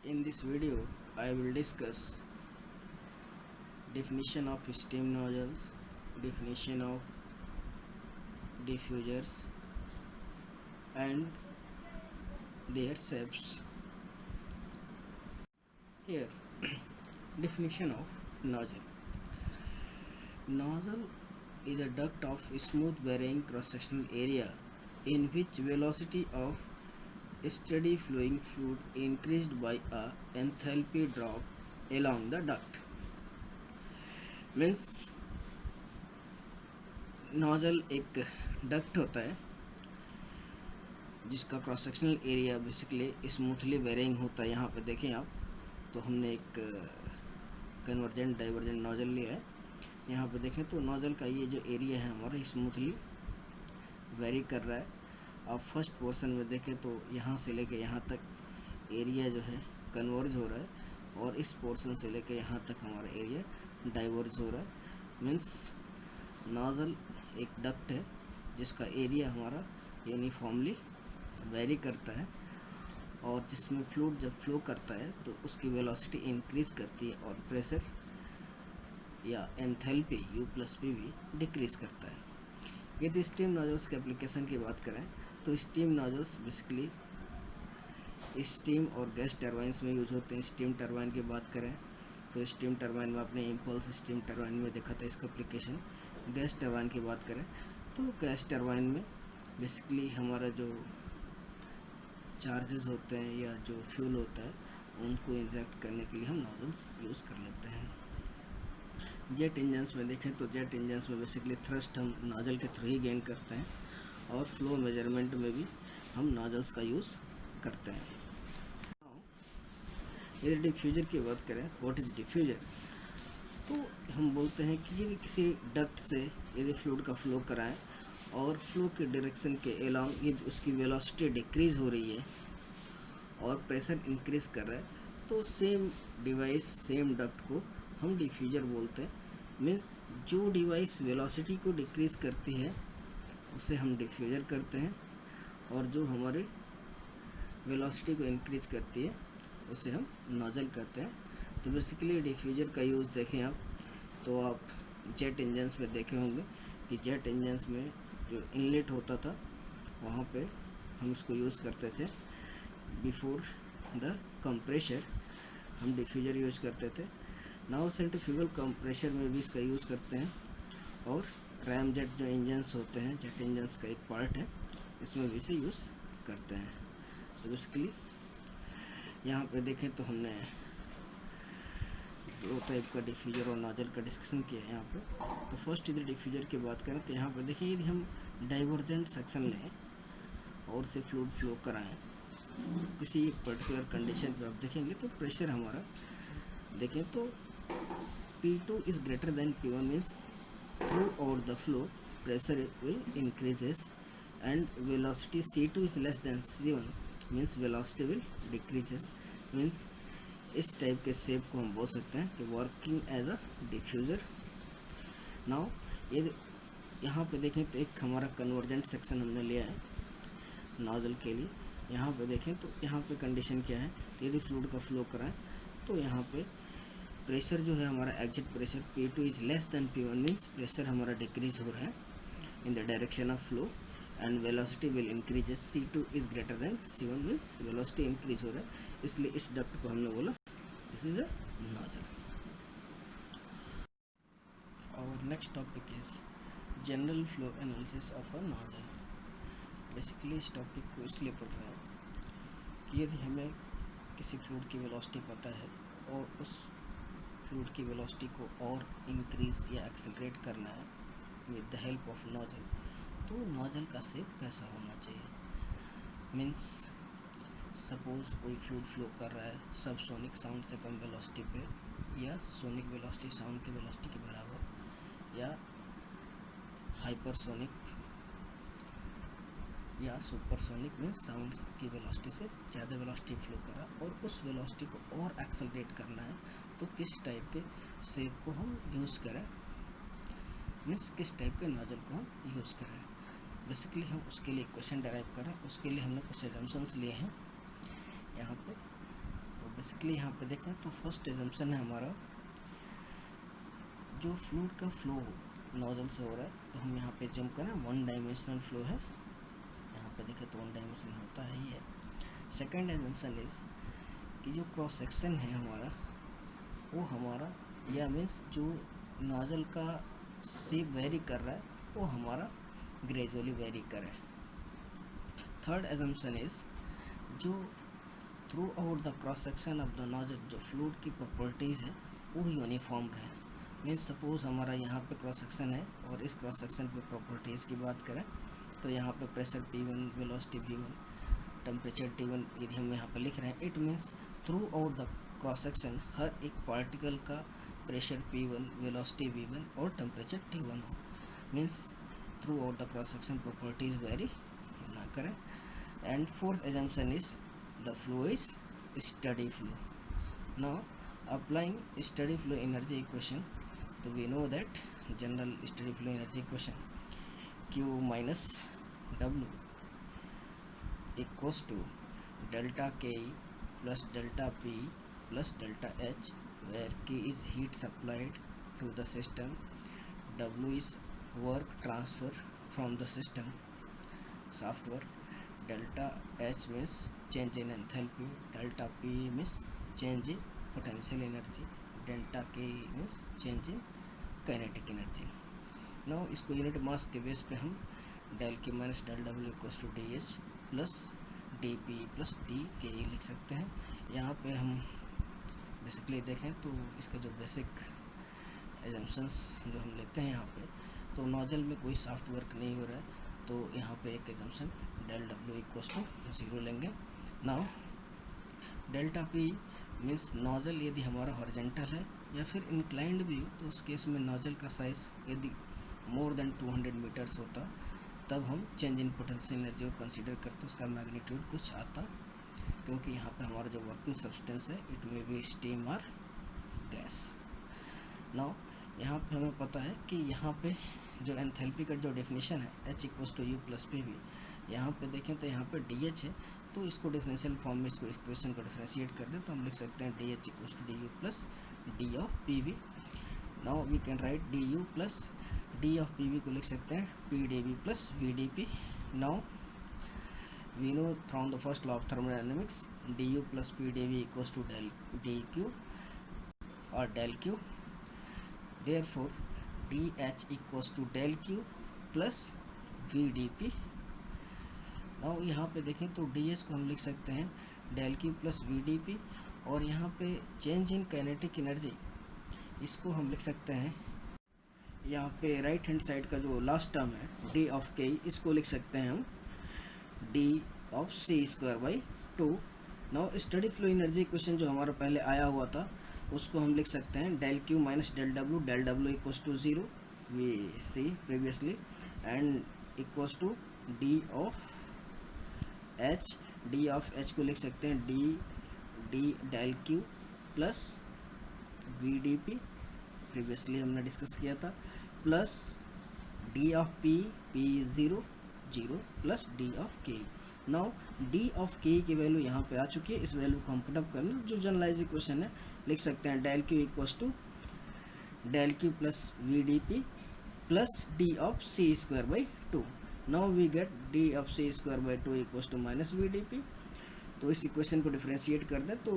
In this video, I will discuss definition of steam nozzles, definition of diffusers and their shapes. Here, definition of nozzle. Nozzle is a duct of smooth varying cross-sectional area in which velocity of steady flowing fluid increased by a enthalpy drop along the duct. Means nozzle एक duct होता है जिसका cross sectional area basically smoothly varying होता है। यहाँ पे देखें आप, तो हमने एक कन्वर्जेंट डाइवर्जेंट नोजल लिया है। यहाँ पे देखें तो नोजल का ये जो एरिया है हमारा स्मूथली वेरी कर रहा है। आप फर्स्ट पोर्शन में देखें तो यहाँ से लेके यहाँ तक एरिया जो है कन्वर्ज हो रहा है, और इस पोर्शन से लेके यहाँ तक हमारा एरिया डाइवर्ज हो रहा है। मीन्स नोजल एक डक्ट है जिसका एरिया हमारा यूनिफॉर्मली वेरी करता है, और जिसमें फ्लूइड जब फ्लो करता है तो उसकी वेलोसिटी इंक्रीज करती है और प्रेशर या एंथैल्पी U+P भी डिक्रीज करता है। यदि स्टीम नोजल्स के एप्लीकेशन की बात करें तो स्टीम नोजल्स बेसिकली स्टीम और गैस टरबाइन्स में यूज होते हैं। स्टीम टरबाइन की बात करें तो स्टीम टरबाइन में अपने इम्पल्स स्टीम टरबाइन में देखा था इसका एप्लीकेशन। गैस टरबाइन की बात करें तो गैस टरबाइन में बेसिकली हमारा जो चार्जेस होते हैं या जो फ्यूल होता है उनको इंजेक्ट करने के लिए हम नोजल्स यूज़ कर लेते हैं। जेट इंजन्स में देखें तो जेट इंजन्स में बेसिकली थ्रस्ट हम नोजल के थ्रू ही गेन करते हैं, और फ्लो मेजरमेंट में भी हम नोजल्स का यूज़ करते हैं। यदि डिफ्यूजर की बात करें, व्हाट इज़ डिफ्यूजर, तो हम बोलते हैं कि यदि किसी डक्ट से यदि फ्लूइड का फ्लो कराएं और फ्लो के डायरेक्शन के अलोंग यदि उसकी वेलोसिटी डिक्रीज़ हो रही है और प्रेशर इंक्रीज़ कर रहा है तो सेम डिवाइस सेम डक्ट को हम डिफ्यूजर बोलते हैं। मीन्स जो डिवाइस वेलोसिटी को डिक्रीज़ करती है उसे हम डिफ्यूजर करते हैं, और जो हमारे वेलोसिटी को इंक्रीज करती है उसे हम नोजल करते हैं। तो बेसिकली डिफ्यूजर का यूज़ देखें आप, तो आप जेट इंजन्स में देखे होंगे कि जेट इंजन्स में जो इनलेट होता था वहाँ पे हम उसको यूज़ करते थे। बिफोर द कंप्रेशर हम डिफ्यूजर यूज़ करते थे। नाउ सेंट्रीफ्यूगल कंप्रेशर में भी इसका यूज़ करते हैं, और रैम जेट जो इंजन्स होते हैं जेट इंजन्स का एक पार्ट है, इसमें भी इसे यूज़ करते हैं। तो बेसिकली यहाँ पे देखें तो हमने दो टाइप का डिफ्यूजर और नोजल का डिस्कशन किया है यहाँ पे। तो फर्स्ट यदि डिफ्यूजर की बात करें तो यहाँ पे देखिए यदि हम डाइवर्जेंट सेक्शन लें और से फ्लूइड फ्लो कराएं किसी एक पर्टिकुलर कंडीशन पे, आप देखेंगे तो प्रेशर हमारा देखें तो P2 is greater than P1 means throughout the flow pressure will increases, and velocity C2 is less than C1 means velocity will decreases. Means इस टाइप के शेप को हम बोल सकते हैं कि working as a diffuser. Now ये यहाँ पे देखें तो एक हमारा कन्वर्जेंट सेक्शन हमने लिया है नोजल के लिए। यहाँ पे देखें तो यहाँ पे कंडीशन क्या है, तो यदि फ्लूइड का फ्लो कराएं तो यहाँ पे प्रेशर जो है हमारा exit pressure P2 is less then P1 means pressure हमारा डिक्रीज हो रहा है in the direction of flow, and velocity will increases. C2 is greater than C1 means velocity increase हो रहा है, इसलिए इस डक्ट को हमने बोला दिस इज़ अ नोजल। और next topic is general flow analysis of a nozzle. Basically इस टॉपिक को इसलिए पढ़ रहे हैं कि यदि हमें किसी फ्लूइड की वेलोसिटी पता है और उस फ्लूइड की वेलोसिटी को और इंक्रीज या एक्सेलरेट करना है with the help of nozzle, तो नोजल का शेप कैसा होना चाहिए। मीन्स सपोज कोई फ्लूइड फ्लो कर रहा है सब सोनिक साउंड से कम वेलोसिटी पे, या सोनिक वेलोसिटी साउंड की वेलोसिटी के बराबर, या हाइपरसोनिक या सुपरसोनिक में साउंड की वेलोसिटी से ज़्यादा वेलोसिटी फ्लो कर रहा है और उस वेलोसिटी को और एक्सेलरेट करना है, तो किस टाइप के शेप को हम यूज़ करें, मीन्स किस टाइप के नोजल को हम यूज़ करें। बेसिकली हम उसके लिए क्वेश्चन डेराइव करें, उसके लिए हमने कुछ एजम्पशंस लिए हैं यहाँ पे। तो बेसिकली यहाँ पे देखें तो फर्स्ट एजम्पशन है हमारा, जो फ्लूइड का फ्लो नोजल से हो रहा है तो हम यहाँ पे जंप करें, वन डायमेंशनल फ्लो है, यहाँ पे देखें तो वन डायमेंशनल होता ही है। सेकेंड एजम्पशन इज कि जो क्रॉस सेक्शन है हमारा वो हमारा, या मीन्स जो नोजल का शेप वेरी कर रहा है वो हमारा ग्रेजुअली वेरी करे। थर्ड एजम्पशन इज जो through out the cross section of the nozzle जो फ्लूइड की प्रॉपर्टीज़ है वो यूनिफॉर्म रहे। मीन्स सपोज हमारा यहाँ पे क्रॉस सेक्शन है और इस क्रॉस सेक्शन पे प्रॉपर्टीज़ की बात करें तो यहाँ पे pressure P1, velocity V1, temperature T1 यदि हम यहाँ पे लिख रहे हैं, it means throughout the cross section हर एक पार्टिकल का प्रेशर P1, वेलोसिटी V1 और टेम्परेचर T1 हो। Means throughout the cross section properties vary ना करें। And fourth assumption is the flow is steady flow. Now applying steady flow energy equation, तो we know that general steady flow energy equation Q minus W equals to delta K plus delta P plus delta H, where K is heat supplied to the system, W is work transfer from the system, soft work, delta H means change in enthalpy, delta P means change in potential energy, delta K means change in kinetic energy. Now इसको unit mass के base पे हम del Q minus del W equals to DH plus DP plus DK लिख सकते हैं। यहाँ पे हम बेसिकली देखें तो इसका जो बेसिक एजम्पशंस जो हम लेते हैं यहाँ पे, तो नोजल में कोई सॉफ्ट वर्क नहीं हो रहा है, तो यहाँ पे एक assumption del W equals to 0 लेंगे। Now delta P means nozzle यदि हमारा हॉरिजॉन्टल है या फिर इंक्लाइंड भी हो, तो उस केस में नोजल का साइज यदि मोर देन 200 मीटर्स होता तब हम चेंज इन पोटेंशियल एनर्जी को कंसीडर करते, उसका मैग्नीट्यूड कुछ आता, क्योंकि यहाँ पे हमारा जो वर्किंग सब्सटेंस है इट मे बी स्टीम और गैस। नाउ यहाँ पे हमें पता है कि यहाँ पे जो एंथैल्पी का जो डेफिनेशन है H equals to U plus P भी, यहाँ पे देखें तो यहाँ पे DH है, तो इसको डिफरेंशियल फॉर्म में इसको इक्वेशन को डिफरेंशिएट कर दें तो हम लिख सकते हैं DH equals to DU plus D of PV। Now we can write DU plus D of PV को लिख सकते हैं PdV plus VdP। Now we know from the first law of thermodynamics DU plus PdV equals to del DQ और del Q, therefore DH equals to del Q plus VdP। Now यहाँ पे देखें तो DH को हम लिख सकते हैं डेल Q प्लस VdP, और यहाँ पे चेंज इन काइनेटिक एनर्जी इसको हम लिख सकते हैं, यहाँ पे राइट हैंड साइड का जो लास्ट टर्म है D ऑफ K, इसको लिख सकते हैं हम D of C square by 2। Now study flow energy equation जो हमारा पहले आया हुआ था उसको हम लिख सकते हैं del Q minus del W equals to 0 we see previously, and equals to D of H को लिख सकते हैं D del Q plus VdP, previously हमने डिस्कस किया था, plus D of P 0 plus D of K। Now D of K की value यहाँ पे आ चुकी है, इस वैल्यू को हम पुटअप कर लें, जो जनरलाइज इक्वेशन है लिख सकते हैं del Q equals to del Q plus VdP plus D of C square by 2। Now we get D of C square by 2 equals to minus VdP। तो इस इक्वेशन को डिफरेंशिएट कर दें तो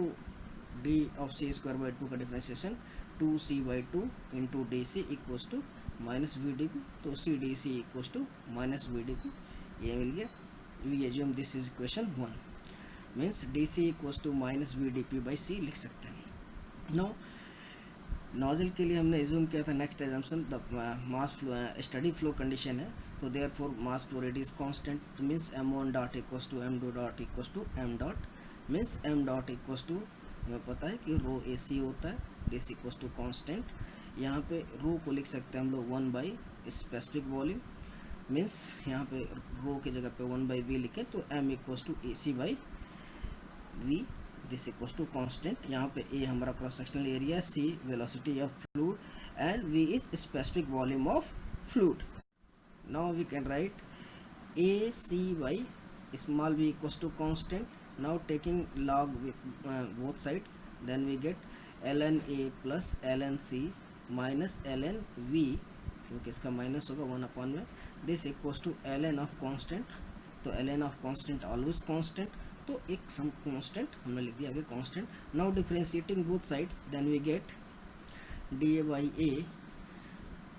D of C square by 2 का differentiation 2C by 2 into DC equals to minus VdP, तो CDC equals to minus VdP, ये मिल गया। We assume this is equation 1, means DC equals to minus VdP by C लिख सकते हैं। No nozzle के लिए हमने एज्यूम किया था next assumption the mass flow study flow condition है, तो therefore mass flow rate is constant, means m1 dot equals to m2 dot equals to m dot, means m dot equals to हमें पता है कि रो AC होता है, this equals to constant. यहाँ पे रो को लिख सकते हैं हम लोग 1 बाई स्पेसिफिक वॉल्यूम, मीन्स यहाँ पे रो की जगह पे 1 बाई V लिखें तो m equals to AC by V, this equals to constant. यहाँ पे A हमारा cross sectional area, C velocity of fluid and V is specific volume of fluid. Now we can write AC by small v equals to constant, Now taking log with both sides, then we get ln a plus ln c minus ln v, क्योंकि इसका minus होगा 1 में, this equals to ln of constant, तो ln of constant always constant, तो एक some constant हमने लिख दिया आगे constant. Now differentiating both sides, then we get dA by a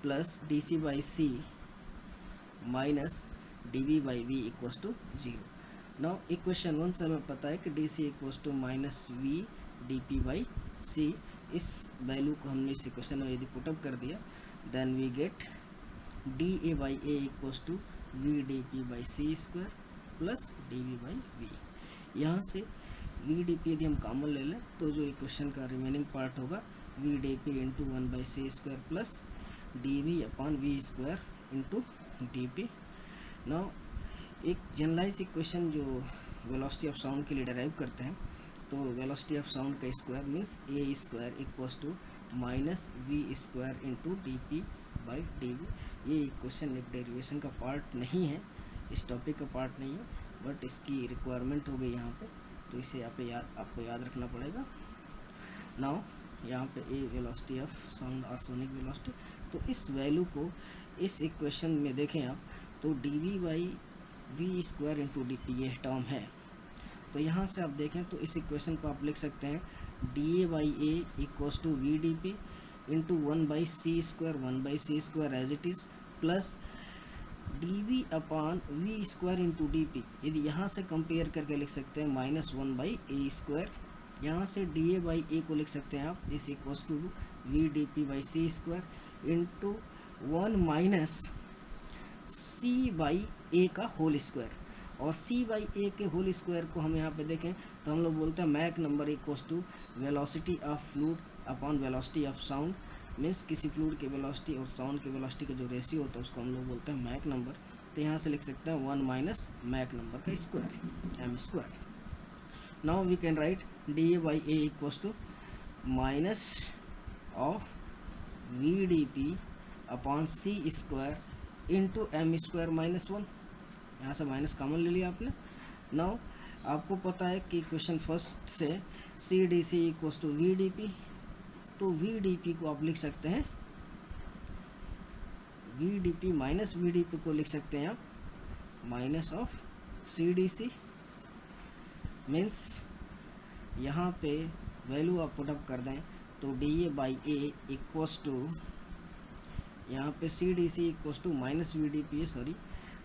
plus dc by c minus dv by v equals to 0. नाउ equation 1 से हमें पता है कि dc equals to minus v dp by c. इस वैल्यू को हमने इस इक्वेशन में यदि पुटअप कर दिया, then we get dA by a equals to v dp by c square plus dv by v. यहाँ से v dp यदि हम कॉमन ले लें तो जो इक्वेशन का रिमेनिंग पार्ट होगा v dp into 1 by c square plus dv upon v square into dp. Now एक जनरलाइज इक्वेशन जो वेलोसिटी ऑफ साउंड के लिए डेराइव करते हैं, तो वेलोसिटी ऑफ साउंड का square means a square equals to minus v square into dp by dv. ये equation एक डेरिवेशन का पार्ट नहीं है, इस टॉपिक का पार्ट नहीं है, बट इसकी रिक्वायरमेंट हो गई यहाँ पे, तो इसे आपको याद रखना पड़ेगा. नाउ यहाँ पे a वेलोसिटी ऑफ साउंड और सोनिक वेलोसिटी, तो इस वैल्यू को इस इक्वेशन में देखें आप, तो dv by v square into dp ये टर्म है. तो यहाँ से आप देखें तो इस इक्वेशन को आप लिख सकते हैं dA by a equals to v dp into 1 by c square as it is plus dv upon v square into dp. यदि यहाँ से कंपेयर करके लिख सकते हैं माइनस 1 बाई a स्क्वायर. यहाँ से dA बाई a को लिख सकते हैं आप, this equals to v dp by c square into 1 minus c by a का होल स्क्वायर. और c बाई a के होल स्क्वायर को हम यहाँ पे देखें तो हम लोग बोलते हैं Mach number equals to velocity of fluid upon velocity of sound. Means किसी फ्लूइड के वेलोसिटी और साउंड के वेलोसिटी का जो रेशियो होता है उसको हम लोग बोलते हैं मैक नंबर. तो यहाँ से लिख सकते हैं 1 माइनस मैक नंबर का square M square. Now we can write dA by a equals to minus of v dp upon c square into M square minus 1. यहाँ से माइनस कॉमन ले लिया आपने. नाउ आपको पता है कि क्वेश्चन फर्स्ट से C D C equals to V D P, तो वी डी पी को आप लिख सकते हैं V D P minus V D P को लिख सकते हैं आप minus of C D C. Means यहाँ पे वैल्यू आप पुटअप कर दें तो D A by A equals to, यहाँ पे C D C equals to minus V D P है, सॉरी,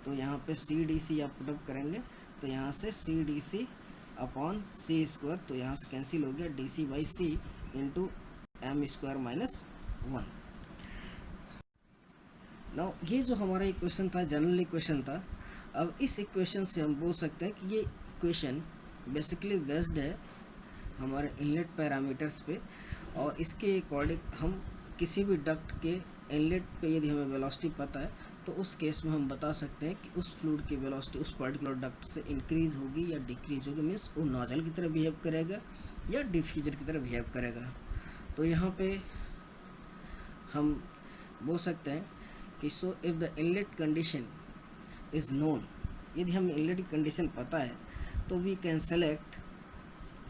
तो यहाँ पे सी डी सी आप पुटअप करेंगे तो यहाँ से C D C upon C square, तो यहाँ से कैंसिल हो गया D C by C into M square minus 1. Now ये जो हमारा इक्वेशन था जनरल इक्वेशन था. अब इस इक्वेशन से हम बोल सकते हैं कि ये इक्वेशन बेसिकली बेस्ड है हमारे इनलेट पैरामीटर्स पे, और इसके अकॉर्डिंग हम किसी भी डक्ट के इनलेट पे यदि हमें वेलोसिटी पता है तो उस केस में हम बता सकते हैं कि उस फ्लूइड की वेलोसिटी उस पर्टिकुलर डक्ट से इंक्रीज होगी या डिक्रीज होगी. मीन्स वो नोजल की तरह बिहेव करेगा या डिफ्यूजर की तरह बिहेव करेगा. तो यहाँ पे हम बोल सकते हैं कि so if the inlet condition is known, यदि हमें इनलेट की कंडीशन पता है तो we can select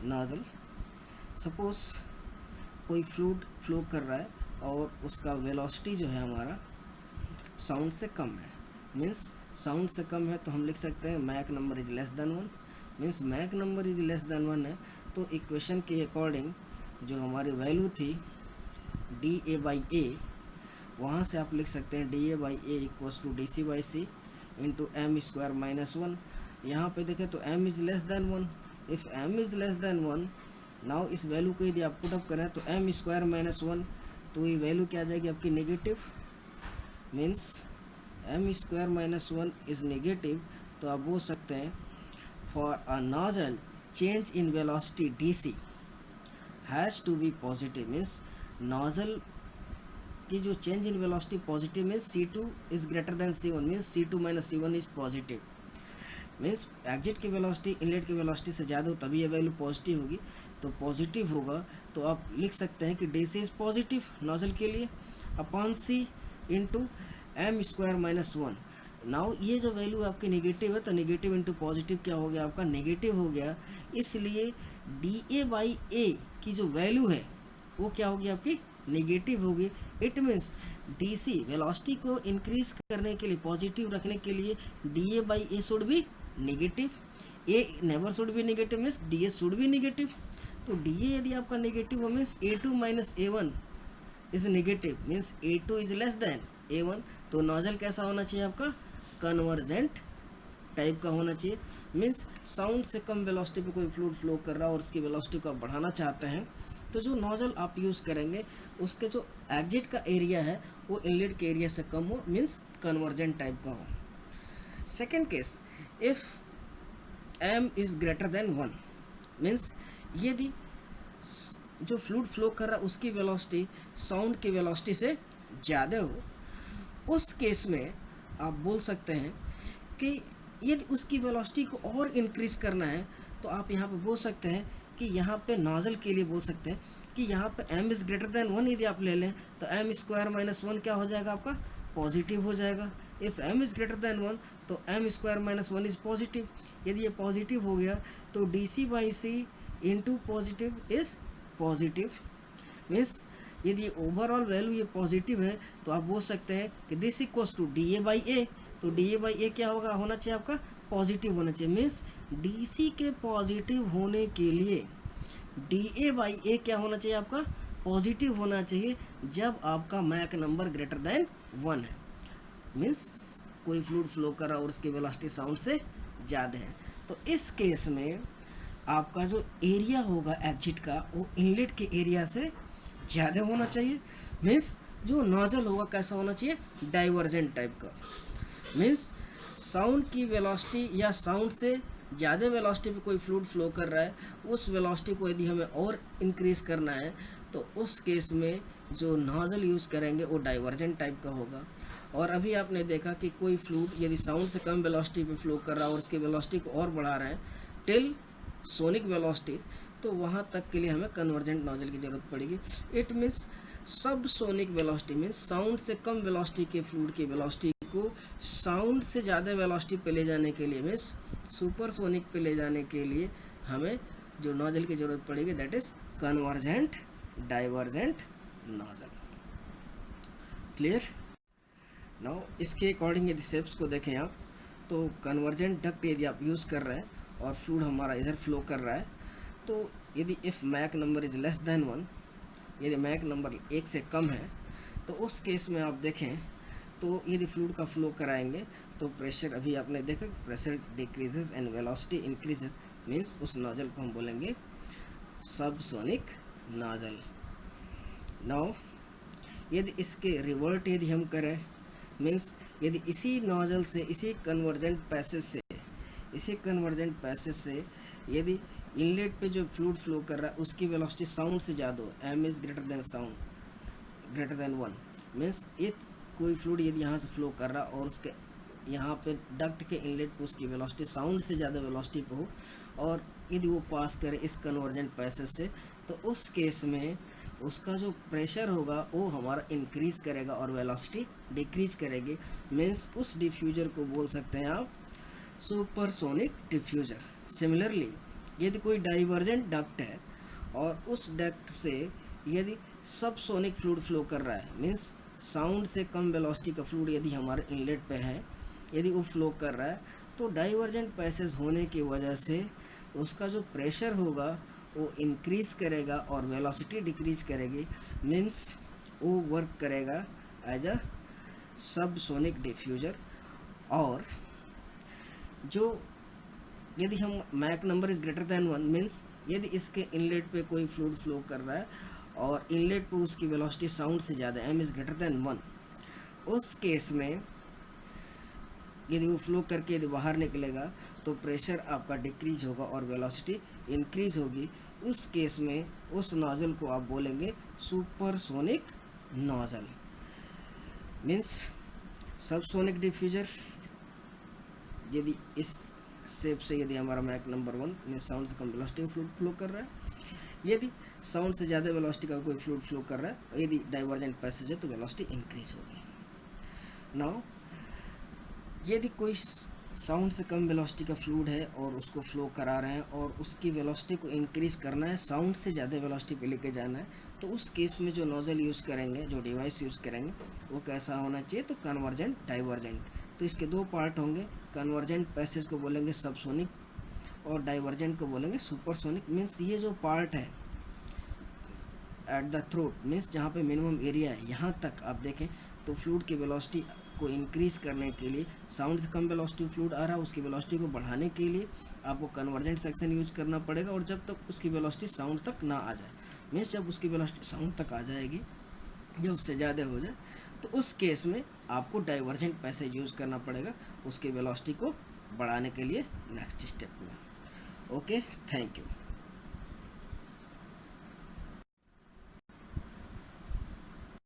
nozzle. Suppose कोई फ्लूइड फ्लो कर रहा है और उसका वेलोसिटी जो है हमारा साउंड से कम है, मीन्स साउंड से कम है, तो हम लिख सकते हैं Mach number is less than 1. Means Mach number is less than 1 है तो इक्वेशन के अकॉर्डिंग जो हमारी वैल्यू थी डी ए बाई ए, वहाँ से आप लिख सकते हैं D A by A equals to D C by C into M square minus 1. यहाँ पे देखें तो m is less than 1. If m is less than 1, now इस वैल्यू को यदि आप पुटअप करें तो m स्क्वायर माइनस 1, तो ये वैल्यू क्या आ जाएगी आपकी negative. Means m square minus 1 is negative. तो आप बोल सकते हैं for a nozzle change in velocity dc has to be positive. Means nozzle की जो change in velocity positive means C2 is greater than C1, means C2 minus C1 is positive. Means exit की velocity inlet की velocity से ज़्यादा हो तभी ये value positive होगी. तो पॉजिटिव होगा तो आप लिख सकते हैं कि DC इज़ पॉजिटिव नोजल के लिए upon C into M square minus 1. Now ये जो वैल्यू आपकी नेगेटिव है तो नेगेटिव इंटू पॉजिटिव क्या हो गया आपका नेगेटिव हो गया, इसलिए डी ए बाई ए की जो वैल्यू है वो क्या होगी आपकी नेगेटिव होगी। It means D C velocity को इंक्रीज करने के लिए पॉजिटिव रखने के लिए D A by A should be negative, A never should be negative means D A should be negative. तो डी ए यदि आपका नेगेटिव हो means A two minus A one is negative means A two is less than A one. तो nozzle कैसा होना चाहिए आपका convergent type का होना चाहिए, मीन्स साउंड से कम वेलोसिटी पे कोई फ्लूइड फ्लो कर रहा है और उसकी वेलोसिटी को आप बढ़ाना चाहते हैं तो जो नोजल आप यूज़ करेंगे उसके जो एग्जिट का एरिया है वो इनलेट के एरिया से कम हो, मीन्स कन्वर्जेंट टाइप का हो। Second case, if M is greater than 1 means यदि जो फ्लूइड फ्लो कर रहा है उसकी वेलोसिटी साउंड की वेलोसिटी से ज़्यादा हो, उस केस में आप बोल सकते हैं कि यदि उसकी वेलोसिटी को और इंक्रीज करना है तो आप यहाँ पे बोल सकते हैं कि यहाँ पे नोजल के लिए बोल सकते हैं कि यहाँ पे m इज़ ग्रेटर देन 1 यदि आप ले लें तो m स्क्वायर माइनस 1 क्या हो जाएगा आपका पॉजिटिव हो जाएगा। If m is greater than 1 तो m square minus 1 is positive. यदि ये पॉजिटिव हो गया तो D C by C into positive is positive, means यदि ओवरऑल वैल्यू ये पॉजिटिव है तो आप बोल सकते हैं कि this equals to D A by A. तो डी ए बाई ए क्या होगा होना चाहिए आपका पॉजिटिव होना चाहिए, मीन्स डी सी के पॉजिटिव होने के लिए डी ए बाई ए क्या होना चाहिए आपका पॉजिटिव होना चाहिए जब आपका मैक नंबर ग्रेटर देन 1 है, मीन्स कोई फ्लूइड फ्लो कर रहा है और उसकी वेलोसिटी साउंड से ज़्यादा है। तो इस केस में आपका जो एरिया होगा एग्जिट का वो इनलेट के एरिया से ज़्यादा होना चाहिए, मीन्स जो नोजल होगा कैसा होना चाहिए डाइवर्जेंट टाइप का, मीन्स साउंड की वेलोसिटी या साउंड से ज़्यादा वेलोसिटी पे कोई फ्लूइड फ्लो कर रहा है उस वेलोसिटी को यदि हमें और इंक्रीज करना है तो उस केस में जो नोजल यूज़ करेंगे वो डाइवर्जेंट टाइप का होगा। और अभी आपने देखा कि कोई फ्लूइड यदि साउंड से कम वेलोसिटी पे फ्लो कर रहा है और उसकी वेलोसिटी को और बढ़ा रहे हैं टिल सोनिक वेलोसिटी, तो वहाँ तक के लिए हमें कन्वर्जेंट नोजल की ज़रूरत पड़ेगी। इट मीन्स सब सोनिक वेलोसिटी मीन्स साउंड से कम वेलोसिटी के फ्लूइड की वेलोसिटी को साउंड से ज़्यादा वेलोसिटी पे ले जाने के लिए मीन्स सुपरसोनिक पे ले जाने के लिए हमें जो नोजल की ज़रूरत पड़ेगी that is convergent divergent nozzle. Clear? Now इसके अकॉर्डिंग यदि शेप्स को देखें आप तो कन्वर्जेंट डक्ट यदि आप यूज़ कर रहे हैं और फ्लूइड हमारा इधर फ्लो कर रहा है तो यदि if Mach number is less than 1 यदि मैक नंबर 1 से कम है तो उस केस में आप देखें तो यदि फ्लूइड का फ्लो कराएंगे तो प्रेशर अभी आपने देखा pressure decreases and velocity increases, means उस नोजल को हम बोलेंगे सबसोनिक नोजल। नाउ यदि इसके रिवर्ट यदि हम करें मीन्स यदि इसी नोजल से इसी कन्वर्जेंट पैसेज से यदि इनलेट पे जो फ्लूइड फ्लो कर रहा है उसकी वेलोसिटी साउंड से ज़्यादा हो, m is greater than 1 means it कोई फ्लूइड यदि यहाँ से फ्लो कर रहा और उसके यहाँ पे डक्ट के इनलेट पे उसकी वेलोसिटी साउंड से ज़्यादा वेलोसिटी पे हो और यदि वो पास करे इस कन्वर्जेंट पैसेज से तो उस केस में उसका जो प्रेशर होगा वो हमारा इंक्रीज करेगा और वेलोसिटी डिक्रीज करेगी, मीन्स उस डिफ्यूजर को बोल सकते हैं आप सुपरसोनिक डिफ्यूजर। सिमिलरली यदि कोई डाइवर्जेंट डक्ट है और उस डक्ट से यदि सबसोनिक फ्लूइड फ्लो कर रहा है मीन्स साउंड से कम वेलोसिटी का फ्लूइड यदि हमारे इनलेट पे है यदि वो फ्लो कर रहा है तो डाइवर्जेंट पैसेज होने की वजह से उसका जो प्रेशर होगा वो इंक्रीज करेगा और वेलोसिटी डिक्रीज करेगी, मीन्स वो वर्क करेगा एज अ सबसोनिक डिफ्यूजर। और जो यदि हम Mach number is greater than 1 means यदि इसके इनलेट पे कोई फ्लूइड फ्लो कर रहा है और इनलेट पे उसकी वेलोसिटी साउंड से ज़्यादा m इज़ ग्रेटर देन 1, उस केस में यदि वो फ्लो करके यदि बाहर निकलेगा तो प्रेशर आपका डिक्रीज होगा और वेलोसिटी इंक्रीज होगी। उस केस में उस नोजल को आप बोलेंगे supersonic nozzle, means subsonic diffuser. यदि इस शेप से यदि हमारा मैक नंबर 1 मीन्स साउंड से कम वेलोसिटी फ्लूइड फ्लो कर रहा है, यदि साउंड से ज़्यादा वेलोसिटी का कोई फ्लूइड फ्लो कर रहा है यदि डाइवर्जेंट पैसेज है तो वेलोसिटी इंक्रीज होगी। नाउ यदि कोई साउंड से कम वेलोसिटी का फ्लूइड है और उसको फ्लो करा रहे हैं और उसकी वेलोसिटी को इंक्रीज़ करना है, साउंड से ज़्यादा वेलोसिटी पे लेके जाना है, तो उस केस में जो नोजल यूज़ करेंगे, जो डिवाइस यूज़ करेंगे, वो कैसा होना चाहिए? तो कन्वर्जेंट, डाइवर्जेंट। तो इसके दो पार्ट होंगे। कन्वर्जेंट पैसेज को बोलेंगे सबसोनिक और डाइवर्जेंट को बोलेंगे सुपरसोनिक। मीन्स ये जो पार्ट है एट द थ्रोट, मीन्स जहाँ पे मिनिमम एरिया है, यहाँ तक आप देखें तो फ्लूइड की वेलोसिटी को इंक्रीज़ करने के लिए, साउंड से कम वेलोसिटी फ्लूइड आ रहा है, उसकी वेलोसिटी को बढ़ाने के लिए आपको कन्वर्जेंट सेक्शन यूज करना पड़ेगा। और जब तक उसकी वेलोसिटी साउंड तक ना आ जाए, मीन्स जब उसकी वेलोसिटी साउंड तक आ जाएगी या उससे ज़्यादा हो जाए, तो उस केस में आपको डाइवर्जेंट पैसेज यूज़ करना पड़ेगा उसकी वेलोसिटी को बढ़ाने के लिए नेक्स्ट स्टेप में। Okay, thank you.